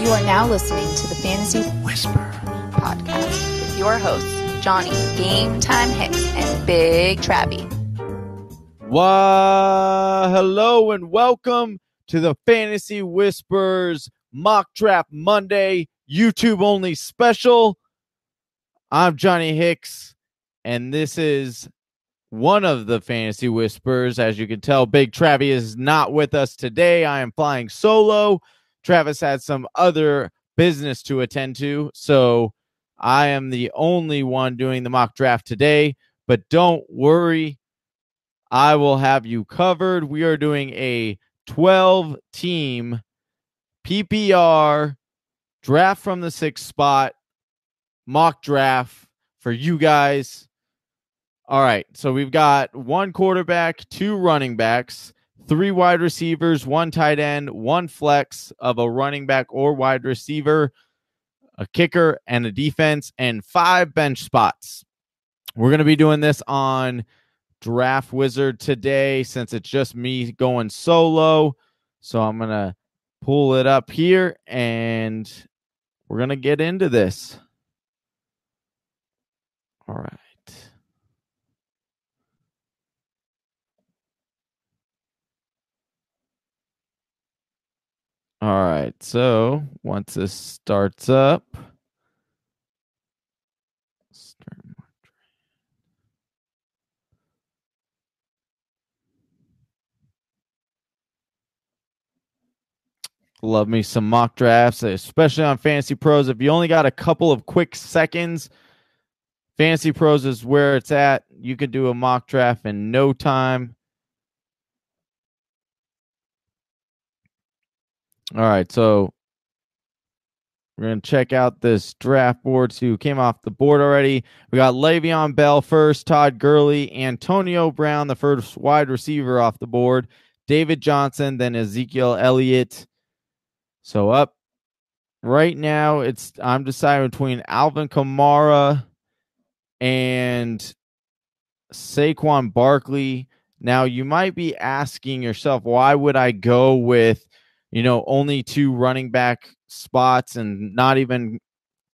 You are now listening to the Fantasy Whisper podcast with your hosts, Johnny Game Time Hicks and Big Travie. Hello and welcome to the Fantasy Whispers Mock Draft Monday YouTube only special. I'm Johnny Hicks, and this is one of the Fantasy Whispers. As you can tell, Big Travie is not with us today. I am flying solo. Travis had some other business to attend to, so I am the only one doing the mock draft today. But don't worry, I will have you covered. We are doing a 12-team PPR draft from the 6th spot mock draft for you guys. All right, so we've got 1 quarterback, 2 running backs, 3 wide receivers, 1 tight end, 1 flex of a running back or wide receiver, a kicker, and a defense, and 5 bench spots. We're going to be doing this on Draft Wizard today since it's just me going solo. So I'm going to pull it up here and we're going to get into this. All right. All right, so once this starts up, love me some mock drafts, especially on Fantasy Pros. If you only got a couple of quick seconds, Fantasy Pros is where it's at. You can do a mock draft in no time. All right, so we're going to check out this draft board. Who came off the board already. We got Le'Veon Bell first, Todd Gurley, Antonio Brown, the first wide receiver off the board, David Johnson, then Ezekiel Elliott. So up right now, I'm deciding between Alvin Kamara and Saquon Barkley. Now, you might be asking yourself, why would I go with, only 2 running back spots and not even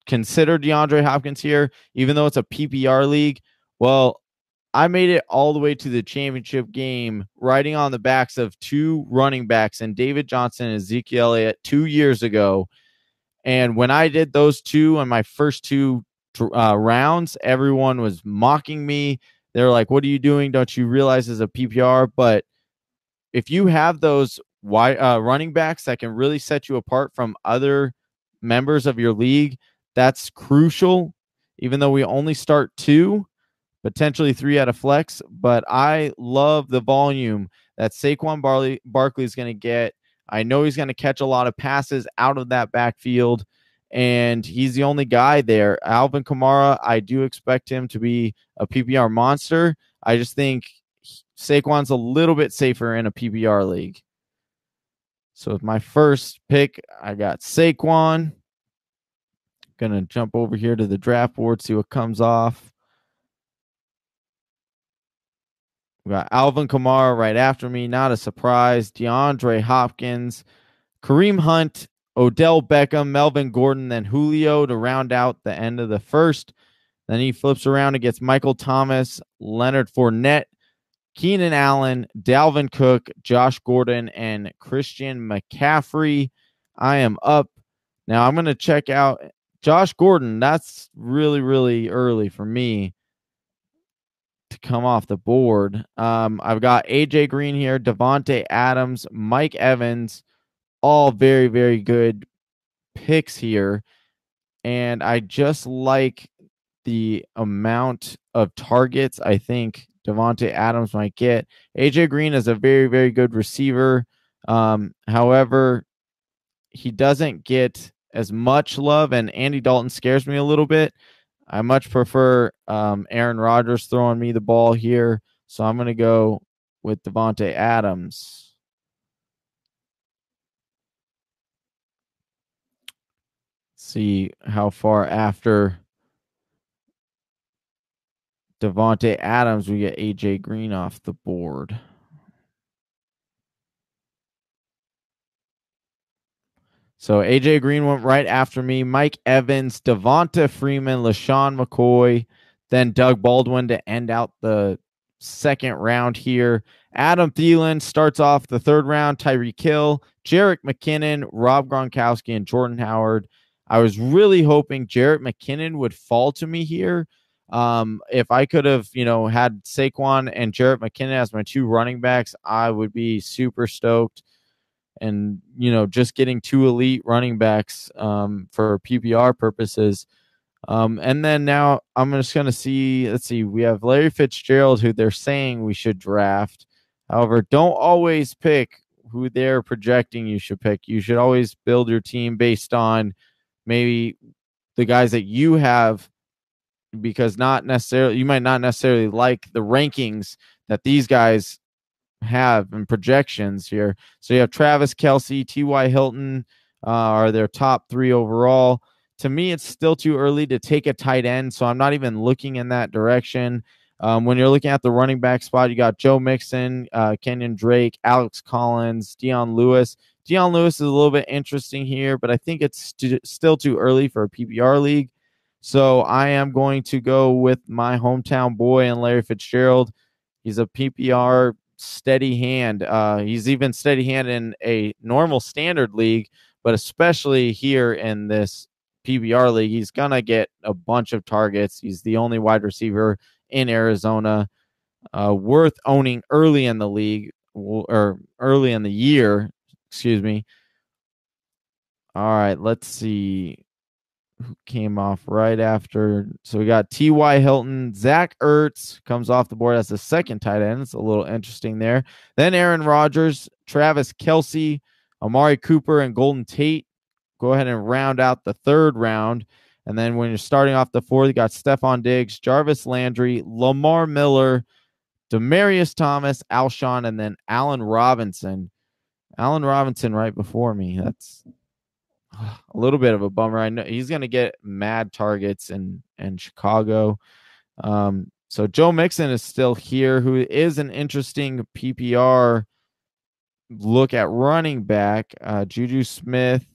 consider DeAndre Hopkins here, even though it's a PPR league? Well, I made it all the way to the championship game riding on the backs of 2 running backs and David Johnson and Ezekiel Elliott 2 years ago. And when I did those 2 on my first 2 rounds, everyone was mocking me. They're like, what are you doing? Don't you realize it's a PPR? But if you have those running backs that can really set you apart from other members of your league, that's crucial, even though we only start 2, potentially 3 out of flex. But I love the volume that Saquon Barkley is going to get. I know he's going to catch a lot of passes out of that backfield, and he's the only guy there. Alvin Kamara, I do expect him to be a PPR monster. I just think Saquon's a little bit safer in a PPR league. So with my first pick, I got Saquon. Going to jump over here to the draft board, see what comes off. We got Alvin Kamara right after me. Not a surprise. DeAndre Hopkins, Kareem Hunt, Odell Beckham, Melvin Gordon, then Julio to round out the end of the first. Then he flips around and gets Michael Thomas, Leonard Fournette, Keenan Allen, Dalvin Cook, Josh Gordon, and Christian McCaffrey. I am up. Now I'm going to check out Josh Gordon. That's really, really early for me to come off the board. I've got AJ Green here, Devontae Adams, Mike Evans, all very, very good picks here. And I just like the amount of targets I think Devontae Adams might get. AJ Green is a very, very good receiver. However, he doesn't get as much love, and Andy Dalton scares me a little bit. I much prefer Aaron Rodgers throwing me the ball here, so I'm going to go with Devontae Adams. See how far after Devontae Adams we get AJ Green off the board. So AJ Green went right after me. Mike Evans, Devonta Freeman, LaShawn McCoy, then Doug Baldwin to end out the second round here. Adam Thielen starts off the third round. Tyreek Hill, Jerick McKinnon, Rob Gronkowski, and Jordan Howard. I was really hoping Jerick McKinnon would fall to me here. If I could have, had Saquon and Jerick McKinnon as my two running backs, I would be super stoked. And, just getting two elite running backs for PPR purposes. And then now I'm just going to see, let's see, we have Larry Fitzgerald, who they're saying we should draft. However, don't always pick who they're projecting you should pick. You should always build your team based on maybe the guys that you have, because you might not necessarily like the rankings that these guys have in projections here. So you have Travis Kelce, T.Y. Hilton are their top three overall. To me, it's still too early to take a tight end, so I'm not even looking in that direction. When you're looking at the running back spot, you got Joe Mixon, Kenyon Drake, Alex Collins, Dion Lewis. Dion Lewis is a little bit interesting here, but I think it's still too early for a PPR league. So I am going to go with my hometown boy and Larry Fitzgerald. He's a PPR steady hand. He's even steady hand in a normal standard league, but especially here in this PPR league, he's going to get a bunch of targets. He's the only wide receiver in Arizona, worth owning early in the league, or early in the year, excuse me. All right, let's see who came off right after. So we got T.Y. Hilton. Zach Ertz comes off the board as the second tight end. It's a little interesting there. Then Aaron Rodgers, Travis Kelce, Amari Cooper, and Golden Tate go ahead and round out the third round. And then when you're starting off the fourth, you got Stephon Diggs, Jarvis Landry, Lamar Miller, Demaryius Thomas, Alshon, and then Allen Robinson. Allen Robinson right before me. That's a little bit of a bummer. I know he's going to get mad targets in Chicago. So Joe Mixon is still here, who is an interesting PPR look at running back. Juju Smith.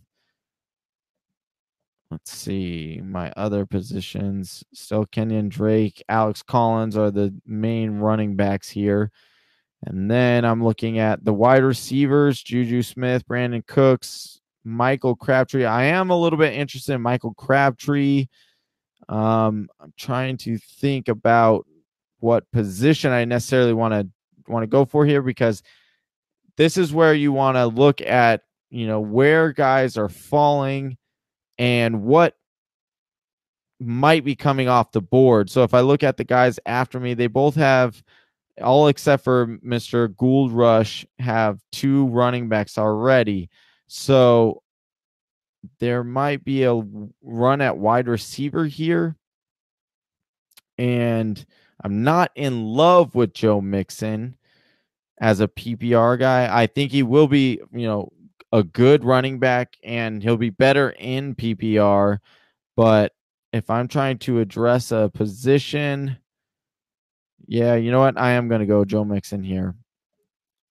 Let's see my other positions. Still Kenyon Drake, Alex Collins are the main running backs here. And then I'm looking at the wide receivers, Juju Smith, Brandon Cooks, Michael Crabtree. I am a little bit interested in Michael Crabtree. I'm trying to think about what position I necessarily want to go for here, because this is where you want to look at, where guys are falling and what might be coming off the board. So if I look at the guys after me, they both have, all except for Mr. Gould Rush, have two running backs already. So there might be a run at wide receiver here. And I'm not in love with Joe Mixon as a PPR guy. I think he will be, a good running back, and he'll be better in PPR. But if I'm trying to address a position, yeah, you know what? I am going to go Joe Mixon here.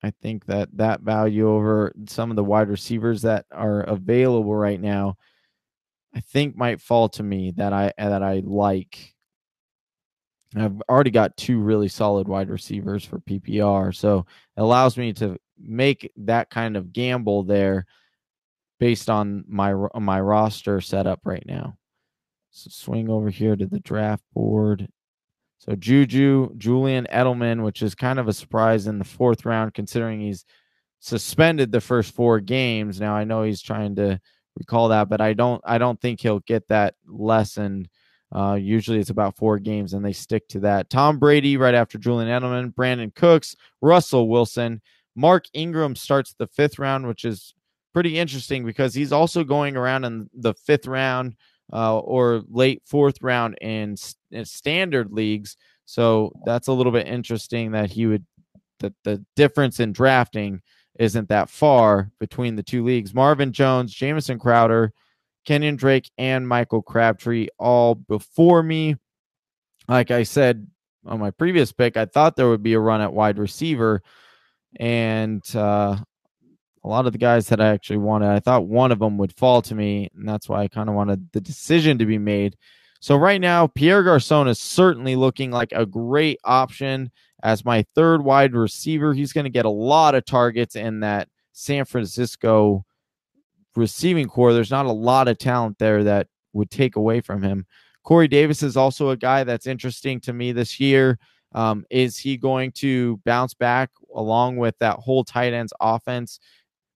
I think that value over some of the wide receivers that are available right now, I think might fall to me, that I like. I've already got two really solid wide receivers for PPR, so it allows me to make that kind of gamble there based on my roster setup right now. So swing over here to the draft board. So Julian Edelman, which is kind of a surprise in the fourth round, considering he's suspended the first 4 games. Now I know he's trying to recall that, but I don't think he'll get that lessened. Usually it's about 4 games, and they stick to that. Tom Brady right after Julian Edelman, Brandon Cooks, Russell Wilson, Mark Ingram starts the 5th round, which is pretty interesting because he's also going around in the 5th round or late 4th round in standard leagues. So that's a little bit interesting that the difference in drafting isn't that far between the two leagues. Marvin Jones, Jamison Crowder, Kenyon Drake, and Michael Crabtree all before me. Like I said on my previous pick, I thought there would be a run at wide receiver, and a lot of the guys that I actually wanted, I thought one of them would fall to me, and that's why I kind of wanted the decision to be made. So right now, Pierre Garçon is certainly looking like a great option as my third wide receiver. He's going to get a lot of targets in that San Francisco receiving core. There's not a lot of talent there that would take away from him. Corey Davis is also a guy that's interesting to me this year. Is he going to bounce back along with that whole tight ends offense?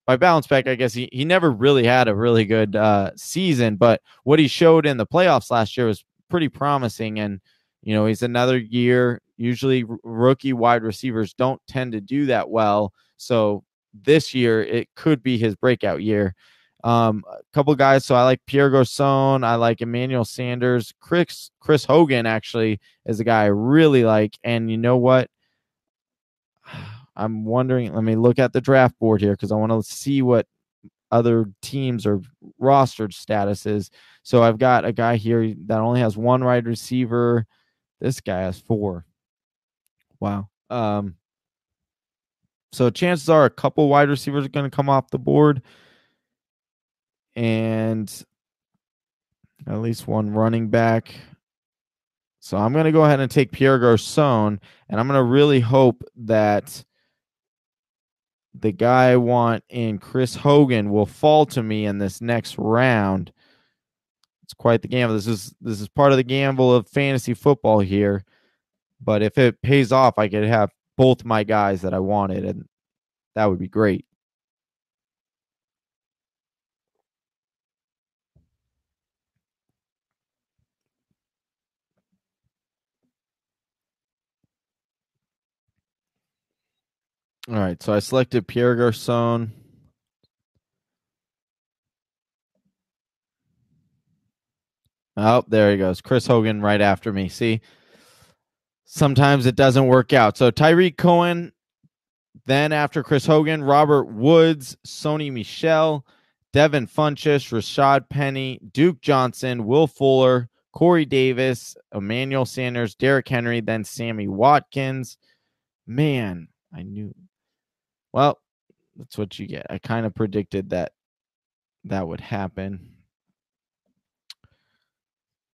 By bounce back, I guess he never really had a really good season, but what he showed in the playoffs last year was pretty promising. And, he's another year. Usually rookie wide receivers don't tend to do that well. So this year, it could be his breakout year. A couple guys. So I like Pierre Garçon. I like Emmanuel Sanders. Chris Hogan actually is a guy I really like. And you know what? I'm wondering, let me look at the draft board here because I want to see what other teams or rostered status is. So I've got a guy here that only has one wide receiver. This guy has 4. Wow. So chances are a couple wide receivers are going to come off the board and at least one running back. So I'm going to go ahead and take Pierre Garçon, and I'm going to really hope that the guy I want in Chris Hogan will fall to me in this next round. It's quite the gamble. This is part of the gamble of fantasy football here. But if it pays off, I could have both my guys that I wanted, and that would be great. All right, so I selected Pierre Garçon. Oh, there he goes. Chris Hogan right after me. See, sometimes it doesn't work out. So Tyreek Cohen, then after Chris Hogan, Robert Woods, Sony Michel, Devin Funchess, Rashad Penny, Duke Johnson, Will Fuller, Corey Davis, Emmanuel Sanders, Derrick Henry, then Sammy Watkins. Man, I knew. Well, that's what you get. I kind of predicted that would happen.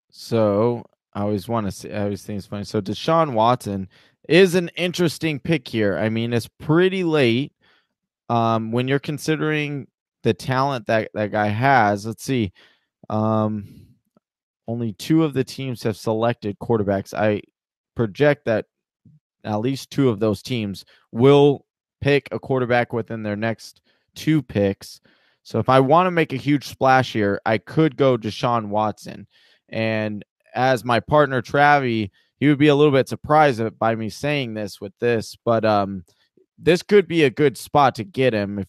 So I always want to say, I always think it's funny. So Deshaun Watson is an interesting pick here. I mean, it's pretty late when you're considering the talent that guy has. Let's see. Only 2 of the teams have selected quarterbacks. I project that at least 2 of those teams will pick a quarterback within their next 2 picks. So if I want to make a huge splash here, I could go Deshaun Watson. And as my partner Travi, he would be a little bit surprised by me saying this with this, but this could be a good spot to get him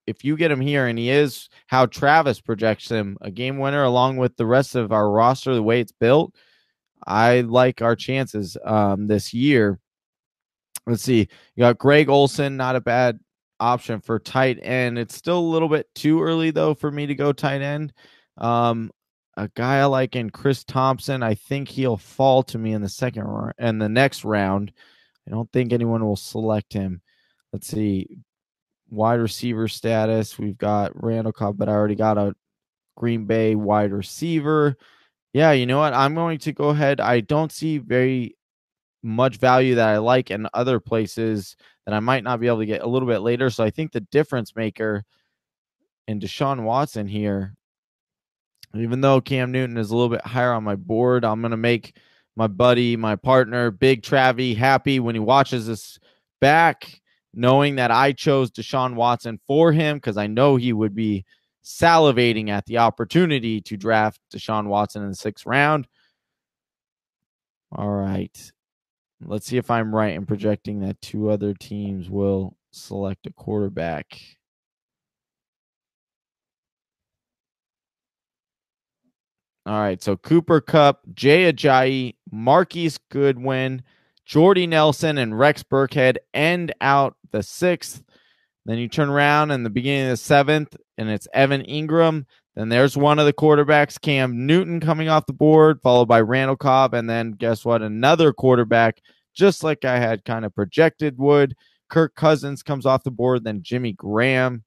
if you get him here, and he is how Travis projects him, a game winner along with the rest of our roster, the way it's built. I like our chances this year. Let's see. You got Greg Olsen, not a bad option for tight end. It's still a little bit too early, though, for me to go tight end. A guy I like in Chris Thompson, I think he'll fall to me in the next round. I don't think anyone will select him. Let's see. Wide receiver status. We've got Randall Cobb, but I already got a Green Bay wide receiver. Yeah, you know what? I'm going to go ahead. I don't see very much value that I like in other places that I might not be able to get a little bit later. So I think the difference maker in Deshaun Watson here, even though Cam Newton is a little bit higher on my board, I'm going to make my buddy, my partner, Big Travie, happy when he watches this back, knowing that I chose Deshaun Watson for him because I know he would be salivating at the opportunity to draft Deshaun Watson in the 6th round. All right. Let's see if I'm right in projecting that 2 other teams will select a quarterback. All right, so Cooper Kupp, Jay Ajayi, Marquise Goodwin, Jordy Nelson, and Rex Burkhead end out the 6th. Then you turn around in the beginning of the 7th, and it's Evan Ingram. Then there's one of the quarterbacks, Cam Newton, coming off the board, followed by Randall Cobb. And then guess what? Another quarterback, just like I had kind of projected would. Kirk Cousins comes off the board, then Jimmy Graham.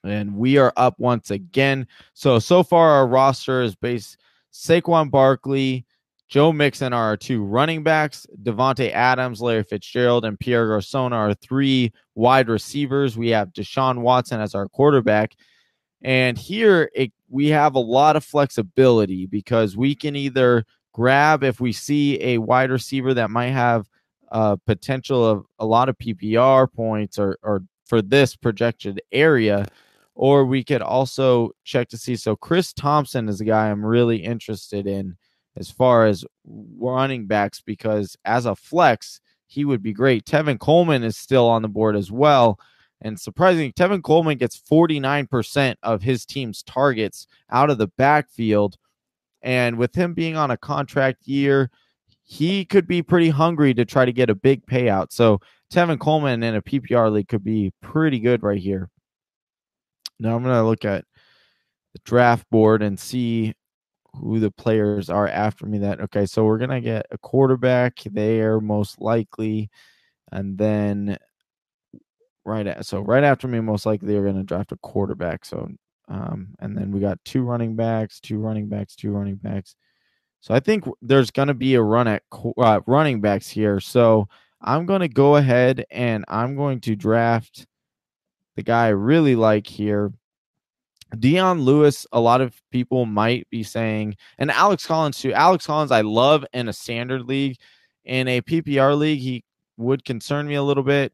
And we are up once again. So far our roster is based Saquon Barkley, Joe Mixon are our 2 running backs. Devontae Adams, Larry Fitzgerald, and Pierre Garçon are our 3 wide receivers. We have Deshaun Watson as our quarterback. And here we have a lot of flexibility because we can either grab if we see a wide receiver that might have potential of a lot of PPR points or for this projected area, or we could also check to see. So Chris Thompson is a guy I'm really interested in as far as running backs because as a flex, he would be great. Tevin Coleman is still on the board as well. And surprisingly, Tevin Coleman gets 49% of his team's targets out of the backfield. And with him being on a contract year, he could be pretty hungry to try to get a big payout. So Tevin Coleman in a PPR league could be pretty good right here. Now I'm going to look at the draft board and see who the players are after me. Okay, so we're going to get a quarterback there most likely. And then right after me, most likely they're going to draft a quarterback. So, and then we got 2 running backs. So I think there's going to be a run at running backs here. So I'm going to go ahead and I'm going to draft the guy I really like here. Dion Lewis, a lot of people might be saying, and Alex Collins too. Alex Collins, I love in a standard league. In a PPR league, he would concern me a little bit.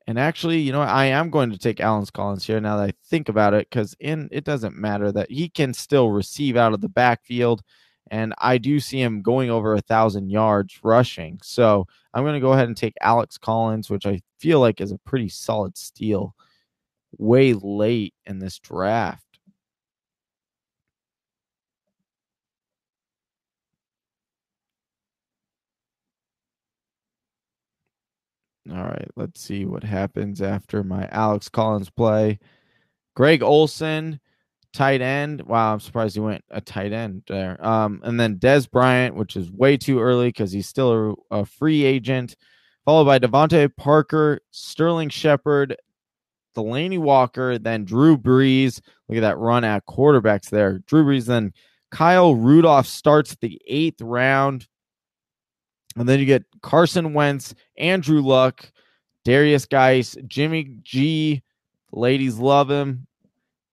And actually, you know, I am going to take Alex Collins here now that I think about it, because it doesn't matter that he can still receive out of the backfield, and I do see him going over 1,000 yards rushing. So I'm going to go ahead and take Alex Collins, which I feel like is a pretty solid steal way late in this draft. All right, let's see what happens after my Alex Collins play. Greg Olsen, tight end. Wow, I'm surprised he went a tight end there. And then Dez Bryant, which is way too early because he's still a free agent, followed by Devontae Parker, Sterling Shepard, Delaney Walker, then Drew Brees. Look at that run at quarterbacks there. Drew Brees, then Kyle Rudolph starts the 8th round. And then you get Carson Wentz, Andrew Luck, Darius Geis, Jimmy G. The ladies love him.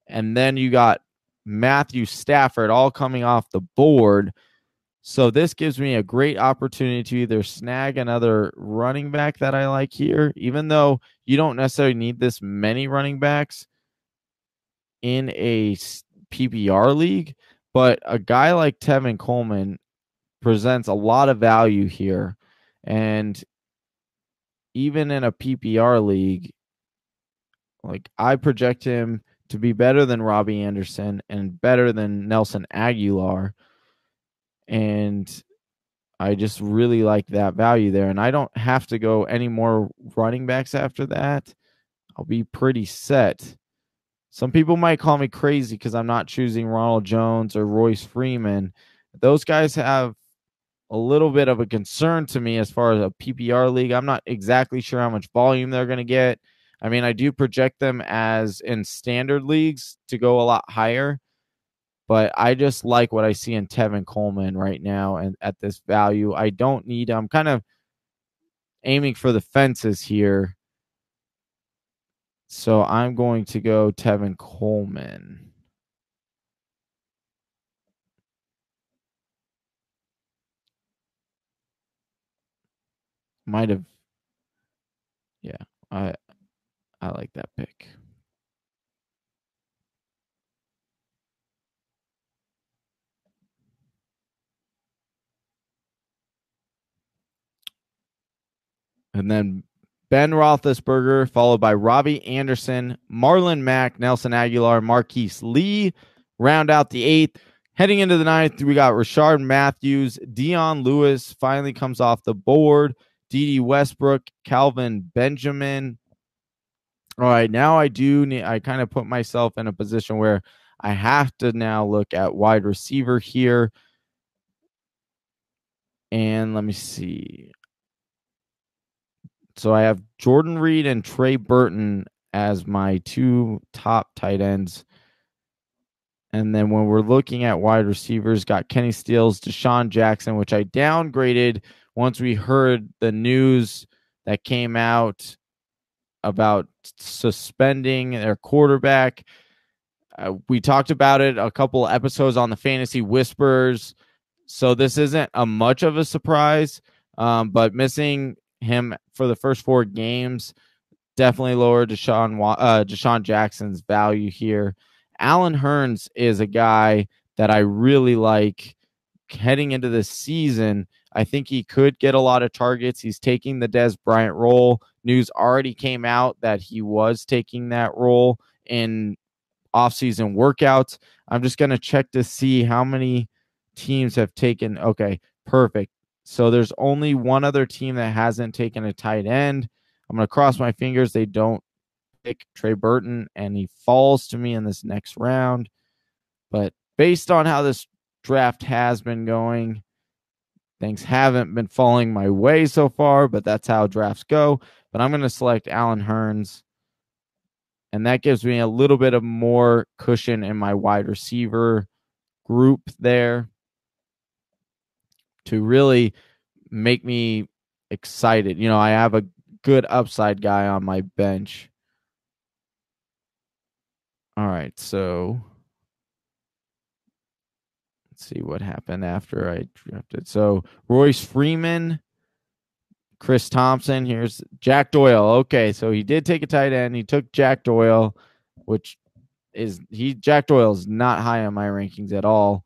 And then you got Matthew Stafford all coming off the board. So this gives me a great opportunity to either snag another running back that I like here, even though you don't necessarily need this many running backs in a PPR league. But a guy like Tevin Coleman presents a lot of value here. And even in a PPR league, like I project him to be better than Robbie Anderson and better than Nelson Aguilar. And I just really like that value there. And I don't have to go any more running backs after that. I'll be pretty set. Some people might call me crazy because I'm not choosing Ronald Jones or Royce Freeman. Those guys have a little bit of a concern to me as far as a PPR league. I'm not exactly sure how much volume they're going to get. I mean, I do project them as in standard leagues to go a lot higher, but I just like what I see in Tevin Coleman right now and at this value. I don't need, I'm kind of aiming for the fences here. So I'm going to go Tevin Coleman. Might have, yeah, I like that pick. And then Ben Roethlisberger, followed by Robbie Anderson, Marlon Mack, Nelson Aguilar, Marquise Lee, round out the 8th. Heading into the 9th, we got Rashard Matthews, Dion Lewis finally comes off the board, Dede Westbrook, Calvin Benjamin. All right, now I kind of put myself in a position where I have to now look at wide receiver here. And let me see. So I have Jordan Reed and Trey Burton as my 2 top tight ends. And then when we're looking at wide receivers, got Kenny Stills, Deshaun Jackson, which I downgraded once we heard the news that came out about suspending their quarterback. We talked about it a couple episodes on the Fantasy Whispers, so this isn't a much of a surprise. But missing him for the first 4 games definitely lowered Deshaun Jackson's value here. Allen Hurns is a guy that I really like heading into this season. I think he could get a lot of targets. He's taking the Dez Bryant role. News already came out that he was taking that role in offseason workouts. I'm just going to check to see how many teams have taken. Okay, perfect. So there's only one other team that hasn't taken a tight end. I'm going to cross my fingers they don't pick Trey Burton and he falls to me in this next round. But based on how this draft has been going, things haven't been falling my way so far, but that's how drafts go. But I'm going to select Allen Hurns, and that gives me a little bit of more cushion in my wide receiver group there to really make me excited. You know, I have a good upside guy on my bench. All right, so let's see what happened after I drafted. So Royce Freeman, Chris Thompson. Here's Jack Doyle. Okay, so he did take a tight end. He took Jack Doyle, which is Jack Doyle is not high on my rankings at all,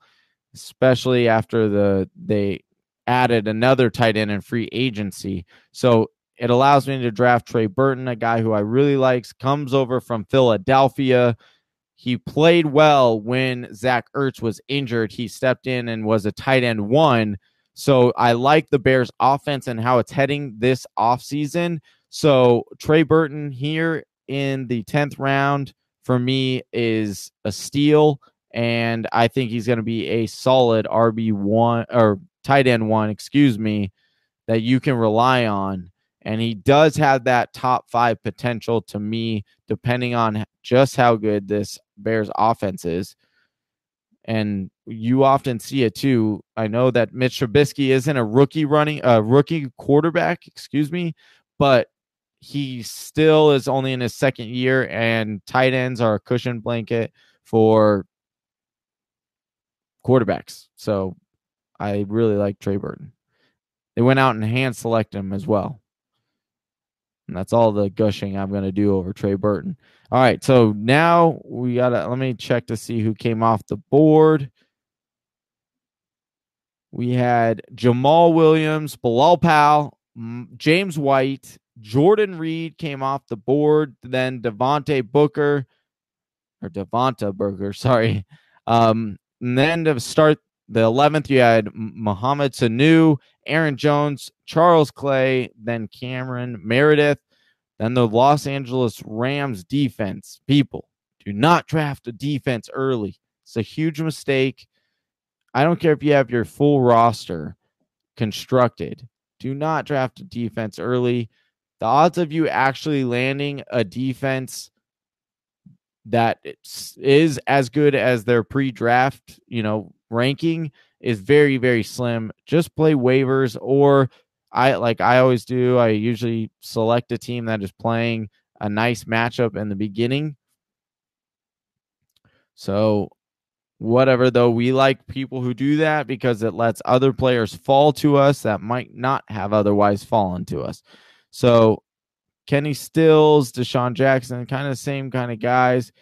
especially after they added another tight end in free agency. So it allows me to draft Trey Burton, a guy who I really likes, comes over from Philadelphia. He played well when Zach Ertz was injured. He stepped in and was a tight end 1. So I like the Bears offense and how it's heading this offseason. So Trey Burton here in the 10th round for me is a steal. And I think he's going to be a solid RB1 or tight end 1, that you can rely on. And he does have that top 5 potential to me, depending on just how good this Bears offense is. And you often see it too. I know that Mitch Trubisky isn't a rookie quarterback, but he still is only in his second year, and tight ends are a cushion blanket for quarterbacks. So I really like Trey Burton. They went out and hand select him as well. And that's all the gushing I'm going to do over Trey Burton. All right, so now let me check to see who came off the board. We had Jamal Williams, Bilal Powell, James White, Jordan Reed came off the board, then Devonta Booker, sorry. And then to start the 11th, you had Mohamed Sanu, Aaron Jones, Charles Clay, then Cameron Meredith, then the Los Angeles Rams defense. People, do not draft a defense early. It's a huge mistake. I don't care if you have your full roster constructed. Do not draft a defense early. The odds of you actually landing a defense that is as good as their pre-draft, ranking is very, very slim. Just play waivers, or I always do. I usually select a team that is playing a nice matchup in the beginning. So whatever, though, we like people who do that because it lets other players fall to us that might not have otherwise fallen to us. So Kenny Stills, Deshaun Jackson, kind of the same kind of guys.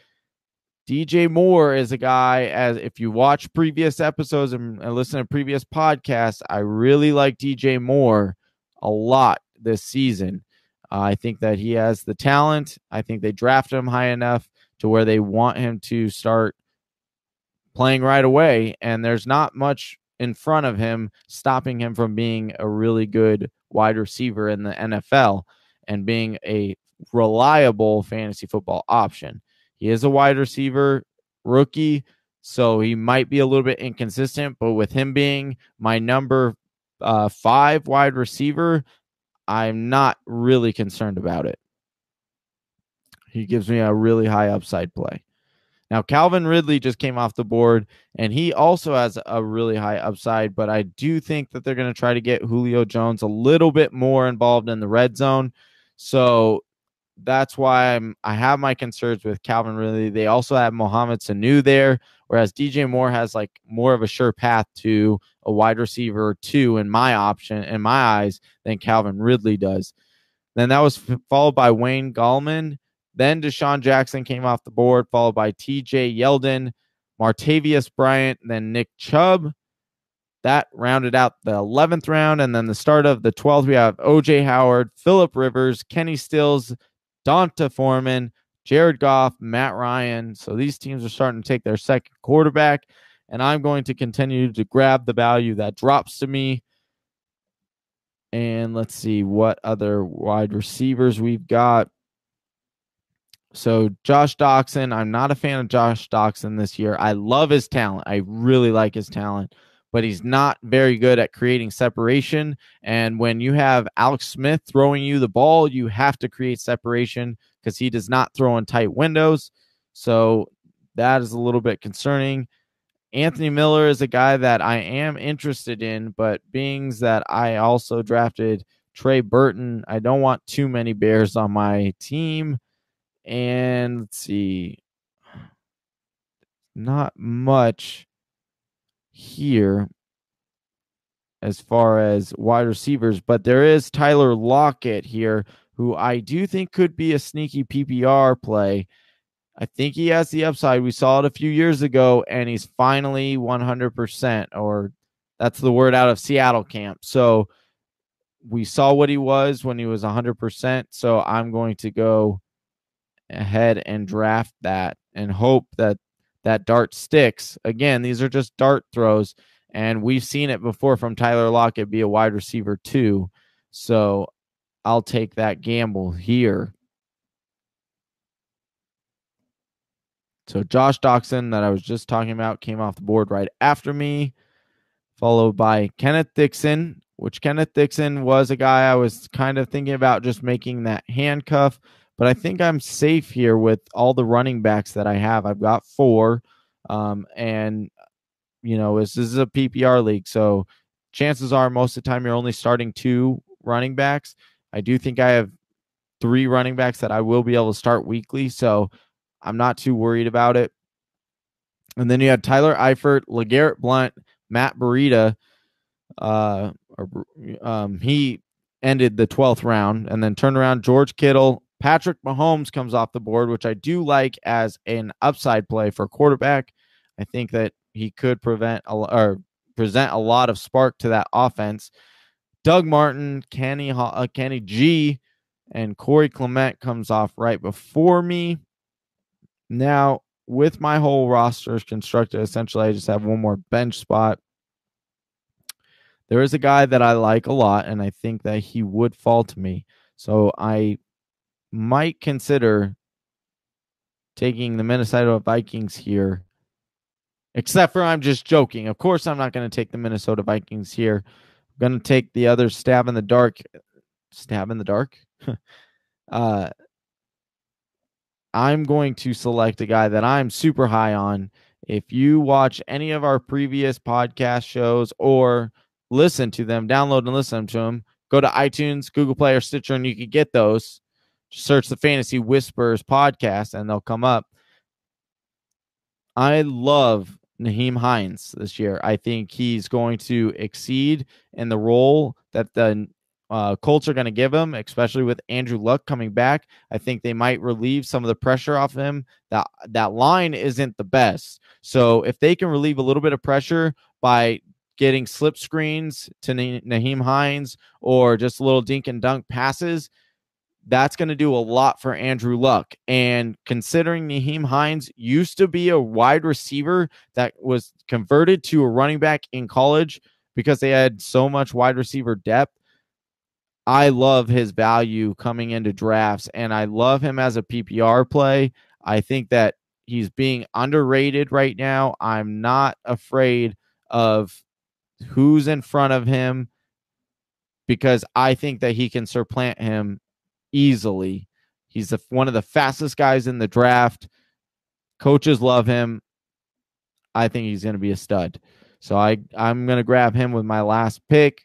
DJ Moore is a guy, as if you watch previous episodes and listen to previous podcasts, I really like DJ Moore a lot this season. I think that he has the talent. I think they drafted him high enough to where they want him to start playing right away, and there's not much in front of him stopping him from being a really good wide receiver in the NFL and being a reliable fantasy football option. He is a wide receiver rookie, so he might be a little bit inconsistent, but with him being my number 5 wide receiver, I'm not really concerned about it. He gives me a really high upside play. Now, Calvin Ridley just came off the board, and he also has a really high upside, but I do think that they're going to try to get Julio Jones a little bit more involved in the red zone. So that's why I have my concerns with Calvin Ridley. They also have Mohamed Sanu there, whereas DJ Moore has like more of a sure path to a wide receiver 2 in my eyes than Calvin Ridley does. Then that was followed by Wayne Gallman. Then Deshaun Jackson came off the board, followed by TJ Yeldon, Martavius Bryant, then Nick Chubb. That rounded out the 11th round. And then the start of the 12th, we have OJ Howard, Phillip Rivers, Kenny Stills, Donta Foreman, Jared Goff, Matt Ryan. So these teams are starting to take their second quarterback. And I'm going to continue to grab the value that drops to me. And let's see what other wide receivers we've got. So Josh Doxson, I'm not a fan of Josh Doxson this year. I love his talent. I really like his talent, but he's not very good at creating separation. And when you have Alex Smith throwing you the ball, you have to create separation because he does not throw in tight windows. So that is a little bit concerning. Anthony Miller is a guy that I am interested in, but being that I also drafted Trey Burton, I don't want too many Bears on my team. And let's see, not much here as far as wide receivers, but there is Tyler Lockett here, who I do think could be a sneaky PPR play. I think he has the upside. We saw it a few years ago, and he's finally 100%, or that's the word out of Seattle camp. So we saw what he was when he was 100%. So I'm going to go ahead and draft that and hope that that dart sticks. Again, these are just dart throws, and we've seen it before from Tyler Lockett be a wide receiver too. So I'll take that gamble here. So Josh Doxson, that I was just talking about, came off the board right after me, followed by Kenneth Dixon, which Kenneth Dixon was a guy I was kind of thinking about just making that handcuff. But I think I'm safe here with all the running backs that I have. I've got 4. And, you know, this is a PPR league. So chances are most of the time you're only starting 2 running backs. I do think I have 3 running backs that I will be able to start weekly. So I'm not too worried about it. And then you had Tyler Eifert, LeGarrette Blount, Matt Breida. He ended the 12th round, and then turned around George Kittle. Patrick Mahomes comes off the board, which I do like as an upside play for quarterback. I think that he could present a lot of spark to that offense. Doug Martin, Kenny G, and Corey Clement comes off right before me. Now, with my whole roster constructed, essentially, I just have one more bench spot. There is a guy that I like a lot, and I think that he would fall to me. So I might consider taking the Minnesota Vikings here. Except for I'm just joking. Of course, I'm not going to take the Minnesota Vikings here. I'm going to take the other stab in the dark. Stab in the dark? I'm going to select a guy that I'm super high on. If you watch any of our previous podcast shows or listen to them, download and listen to them, go to iTunes, Google Play, or Stitcher, and you can get those. Just search the Fantasy Whispers podcast, and they'll come up. I love Nyheim Hines this year. I think he's going to exceed in the role that the Colts are going to give him, especially with Andrew Luck coming back. I think they might relieve some of the pressure off him. That line isn't the best. So if they can relieve a little bit of pressure by getting slip screens to Nyheim Hines or just little dink and dunk passes, that's going to do a lot for Andrew Luck. And considering Nyheim Hines used to be a wide receiver that was converted to a running back in college because they had so much wide receiver depth, I love his value coming into drafts, and I love him as a PPR play. I think that he's being underrated right now. I'm not afraid of who's in front of him. because I think that he can supplant him easily. He's one of the fastest guys in the draft. Coaches love him. I think he's going to be a stud. So I'm going to grab him with my last pick.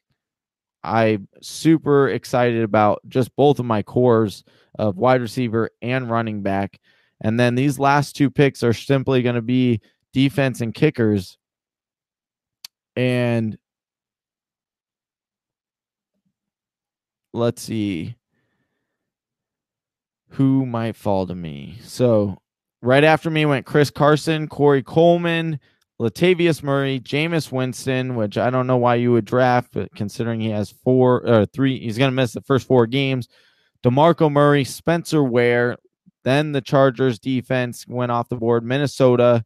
I'm super excited about just both of my cores of wide receiver and running back. And then these last two picks are simply going to be defense and kickers. And let's see who might fall to me. So right after me went Chris Carson, Corey Coleman, Latavius Murray, Jameis Winston, which I don't know why you would draft, but considering he has three, he's going to miss the first 4 games. DeMarco Murray, Spencer Ware. Then the Chargers defense went off the board. Minnesota.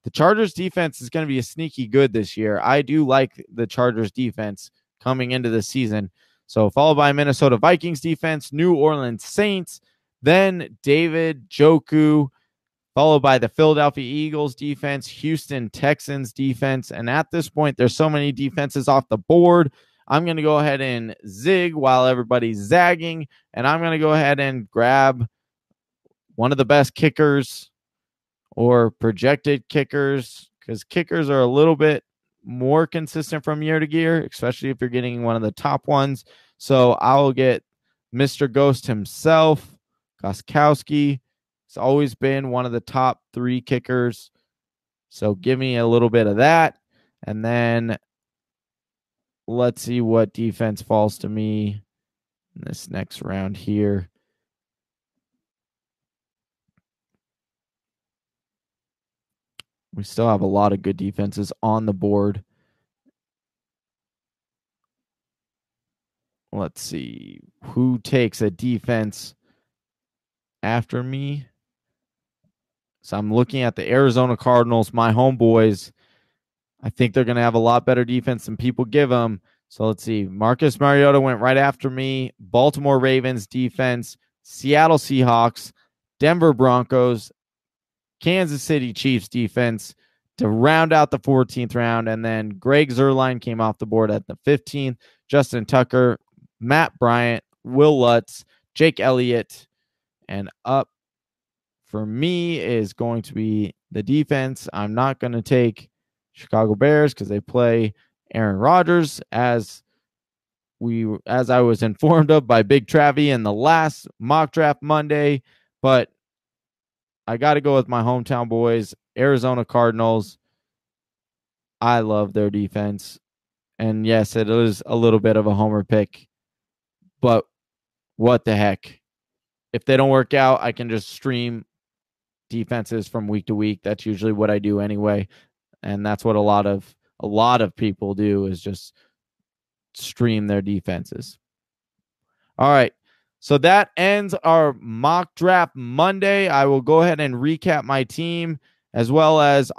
The Chargers defense is going to be a sneaky good this year. I do like the Chargers defense coming into the season. So followed by Minnesota Vikings defense, New Orleans Saints, then David Njoku, followed by the Philadelphia Eagles defense, Houston Texans defense. And at this point, there's so many defenses off the board. I'm going to go ahead and zig while everybody's zagging. And I'm going to go ahead and grab one of the best kickers or projected kickers, because kickers are a little bit more consistent from year to year, especially if you're getting one of the top ones. So I'll get Mr. Ghost himself, Gostkowski. He's always been one of the top 3 kickers. So give me a little bit of that. And then let's see what defense falls to me in this next round here. We still have a lot of good defenses on the board. Let's see who takes a defense after me. So I'm looking at the Arizona Cardinals, my homeboys. I think they're going to have a lot better defense than people give them. So let's see. Marcus Mariota went right after me. Baltimore Ravens defense, Seattle Seahawks, Denver Broncos, Kansas City Chiefs defense to round out the 14th round. And then Greg Zuerlein came off the board at the 15th. Justin Tucker, Matt Bryant, Will Lutz, Jake Elliott. And up for me is going to be the defense. I'm not going to take Chicago Bears because they play Aaron Rodgers, as I was informed of by Big Travie in the last mock draft Monday. But I got to go with my hometown boys, Arizona Cardinals. I love their defense. And yes, it is a little bit of a homer pick, but what the heck? If they don't work out, I can just stream defenses from week to week. That's usually what I do anyway. And that's what a lot of people do, is just stream their defenses. All right. So that ends our mock draft Monday. I will go ahead and recap my team, as well as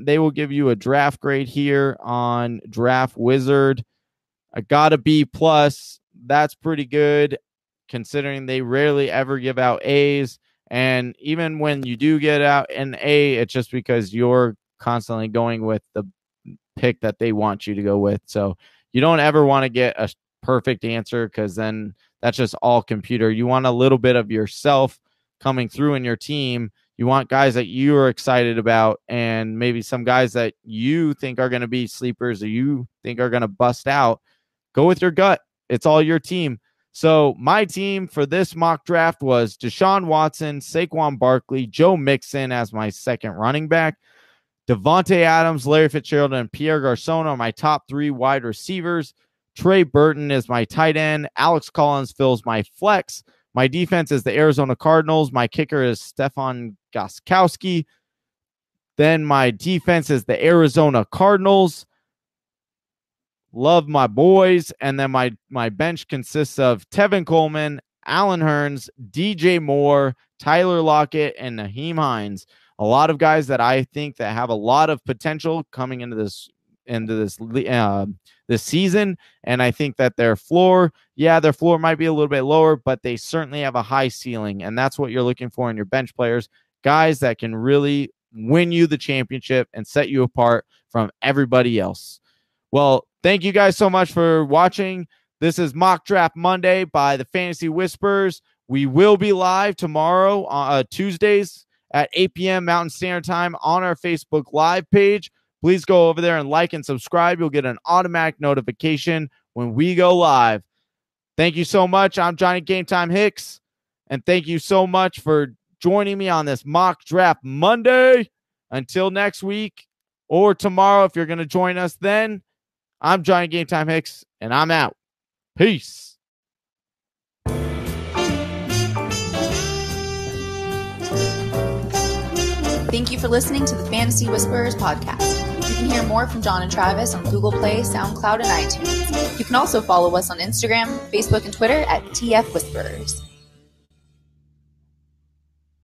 they will give you a draft grade here on Draft Wizard. I got a B+. That's pretty good, considering they rarely ever give out A's. And even when you do get out an A, it's just because you're constantly going with the pick that they want you to go with. So you don't ever want to get a perfect answer, because then that's just all computer. You want a little bit of yourself coming through in your team. You want guys that you are excited about, and maybe some guys that you think are going to be sleepers or you think are going to bust out. Go with your gut. It's all your team. So my team for this mock draft was Deshaun Watson, Saquon Barkley, Joe Mixon as my second running back, Devontae Adams, Larry Fitzgerald, and Pierre Garçon are my top 3 wide receivers. Trey Burton is my tight end. Alex Collins fills my flex. My defense is the Arizona Cardinals. My kicker is Stefan Gostkowski. Then my defense is the Arizona Cardinals. Love my boys. And then my bench consists of Tevin Coleman, Allen Hurns, DJ Moore, Tyler Lockett, and Naheem Hines. A lot of guys that I think that have a lot of potential coming into this season. And I think that their floor might be a little bit lower, but they certainly have a high ceiling. And that's what you're looking for in your bench players, guys that can really win you the championship and set you apart from everybody else. Well, thank you guys so much for watching This is Mock Draft Monday by the Fantasy Whispers. We will be live tomorrow, Tuesdays at 8 p.m. Mountain Standard Time on our Facebook Live page. Please go over there and like and subscribe. You'll get an automatic notification when we go live. Thank you so much. I'm Johnny Game Time Hicks, and thank you so much for joining me on this Mock Draft Monday. Until next week or tomorrow, if you're going to join us then, I'm Johnny Game Time Hicks, and I'm out. Peace. Thank you for listening to the Fantasy Whisperers podcast. You can hear more from John and Travis on Google Play, SoundCloud, and iTunes. You can also follow us on Instagram, Facebook, and Twitter at TF Whisperers.